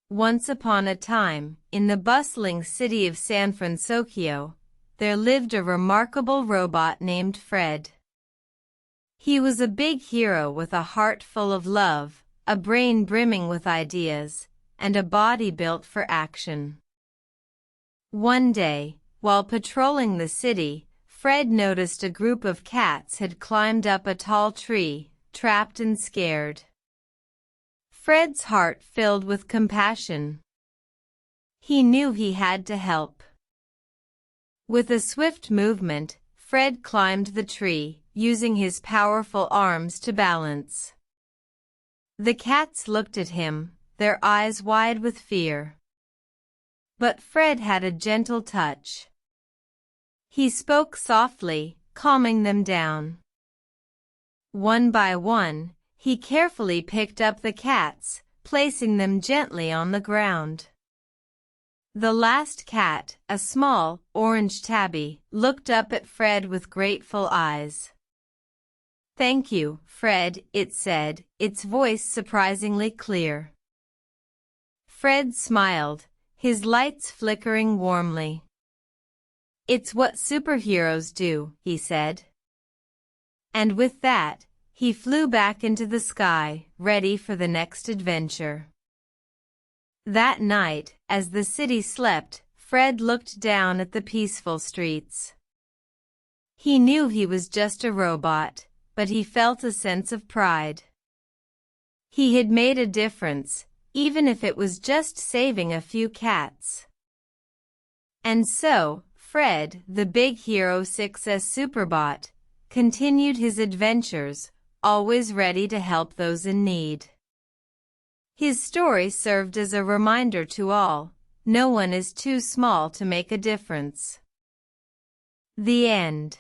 Once upon a time, in the bustling city of San Fransokyo, there lived a remarkable robot named Fred. He was a big hero with a heart full of love, a brain brimming with ideas, and a body built for action. One day, while patrolling the city, Fred noticed a group of cats had climbed up a tall tree, trapped and scared. Fred's heart filled with compassion. He knew he had to help. With a swift movement, Fred climbed the tree, using his powerful arms to balance. The cats looked at him, their eyes wide with fear. But Fred had a gentle touch. He spoke softly, calming them down. One by one, he carefully picked up the cats, placing them gently on the ground. The last cat, a small, orange tabby, looked up at Fred with grateful eyes. "Thank you, Fred," it said, its voice surprisingly clear. Fred smiled, his lights flickering warmly. "It's what superheroes do," he said. And with that, he flew back into the sky, ready for the next adventure. That night, as the city slept, Fred looked down at the peaceful streets. He knew he was just a robot, but he felt a sense of pride. He had made a difference, even if it was just saving a few cats. And so, Fred, the big hero 6's SuperBot, continued his adventures, always ready to help those in need. His story served as a reminder to all, no one is too small to make a difference. The end.